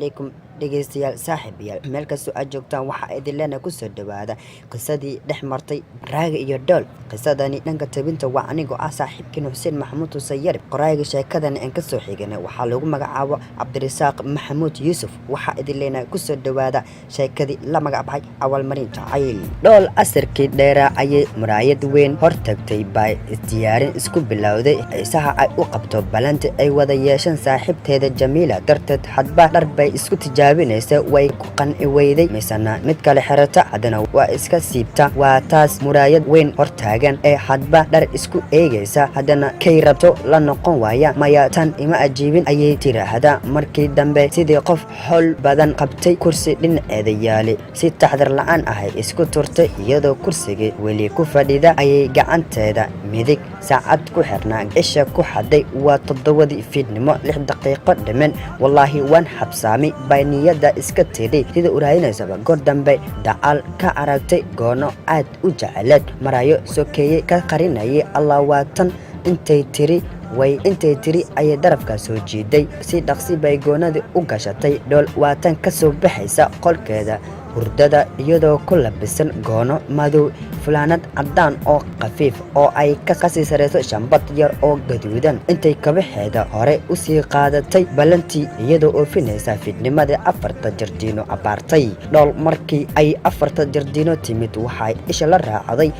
calaykum dhegeystayaal saaxiibayaal meel kastoo aad joogtaan waxaa idin leena kusoo dhawaada qisadii dhex martay raaga iyo dhool. qisadani dhanka tabinta waa anigoo ah saaxiibkiin xuseen maxamuud sayar. qoraaga sheekadani aan kasoo xiganay waxaa lagu magacaabo cabdirasaaq maxamuud yuusuf. waxaa idin leena kusoo dhawaada sheekadii la magacbaxay awalmarin jacayl. dhool asarkii dheeraa ayay muraayad weyn hortagtay bay isdiyaarin isku bilowday xiisaha ay u qabto balanta ay wada yeeshaan saaxiibteeda jamiila darteed hadba dhar bay isku tijaabinaysa way ku qanci weyday misana mid kale xirata haddana waa iska siibta. waa taas muraayad weyn hortaagan ee hadba dhar isku eegaysa haddana kay rabto la noqon waaya maya tan ima ajiibin ayay tiraahdaa. markii dambe sidii qof xol badan qabtay kursi dhinaceeda yaali si taxdar la-aan ahay isku turtay iyadoo kursigii weli ku fadhida ayay gacanteeda midig saacad ku xirnaa isha ku xaday. waa 7 fiidnimo 6 daqiiqo dhiman. wallaahi waan xabsaamay bay niyada iska tidhi sida u raadinaysaba goor dambe dacal ka aragtay goono aad u jeceleed marayo sokeeye ka qarinayay. allah waa tan intay tiri ayay darafka soo jiiday si dhaqsi bay goonadii u gashatay. dhool waa tan kasoo baxaysa qolkeeda hurdada iyadoo ku labisan goono madow fulaanad cadaan oo khafiif oo ay kasii sareyso shambad yar oo gaduudan. intay kabaxeeda hore usii qaadatay balantii iyadoo oofinaysa fiidnimadii 4 jardiino abaartay. dhool markii ay 4 jardiino timid waxay isha la raacday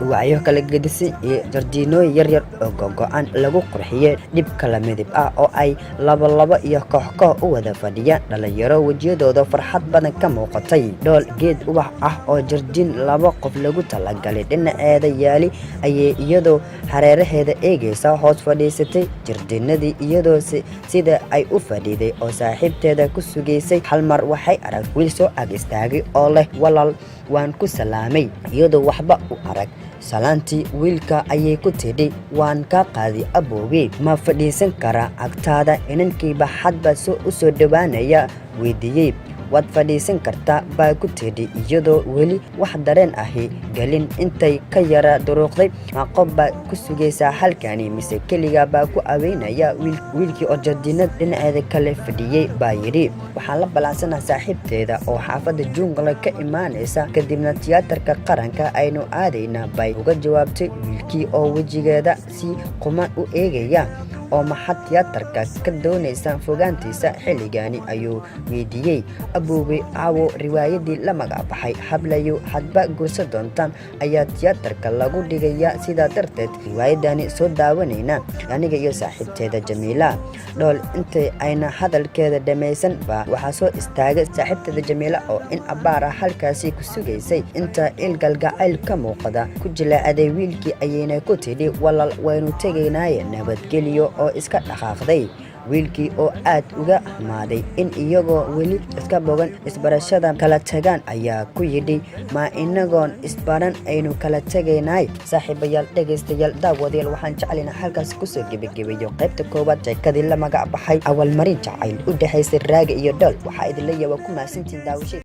wacyo kala gedisan iyo jardiinooyin yaryar oo gogo-an lagu qurxiyey dhib kala midib ah oo ay laba iyo koox u wada fadhiyaan dhalinyaro wejiyadooda farxad badan ka muuqatay. dhool geed ubax ah oo jardiin 2 qof lagu talagalay dhinaceeda yaali ayay iyadoo hareeraheeda eegaysa hoos fadhiisatay jardiinadii iyadoo sida ay u fadhiiday oo saaxiibteeda ku sugaysay. hal mar waxay arag wiil soo ag istaagay oo leh walaal waan ku salaamay iyadoo waxba u arag salaantii wiilka ayay ku tidhi waan kaa qaadi aboowe ma fadhiisan karaa agtaada. inankiiba hadba u soo dhawaanaya weydiiyey waad fadhiisan kartaa baa ku tidhi iyadoo weli wax dareen ahi gelin. intay ka yara duruuqday qof baa ku sugaysaa halkani mise keliga baa ku aweynaya. wiilkii oo jardiinad dhinaceeda kale fadhiyey baa yidhi waxaan la ballansanaa saaxiibteeda oo xaafadda jungle ka imaanaysa kadibna tiyaatarka qaranka aynu aadaynaa bay uga jawaabtay wiilkii oo wejigeeda si quman u eegaya. oo maxad tiyaatarka ka doonaysa fogaantiisa xilligani ayuu weydiiyey. aboowe caawo riwaayadii la magacbaxay hablayo hadba gurso doontaan ayaa tiyaatarka lagu dhigayaa sidaa darteed riwaayadani soo daawanayna aniga iyo saaxiibteeda jamiila. dhool intay ayna hadalkeeda dhamaysan baa waxaa soo istaagay saaxiibteeda jamiila oo in abaar ah halkaasi ku sugaysay. inta ilgalgacayl ka muuqda ku jilaacaday wiilkii ayayna ku tidhi walaal waynu tegaynaaye nabadgelyo oo iska dhaqaaqday. wiilkii oo aad uga xumaaday in iyagoo weli iska bogan isbarashada kala tagaan ayaa ku yidhi ma inagoon isbaran aynu kala tegaynay. saaxiibayaal dhegaystayaal daawadayaal waxaan jeclaynaa halkaas kusoo gebagabeeyo qaybta koowaad sheekadii la magacbaxay awalmarin jacayl u dhexaysay raaga iyo dhool. waxaa idin leeyahay waa ku mahadsantiin daawashada.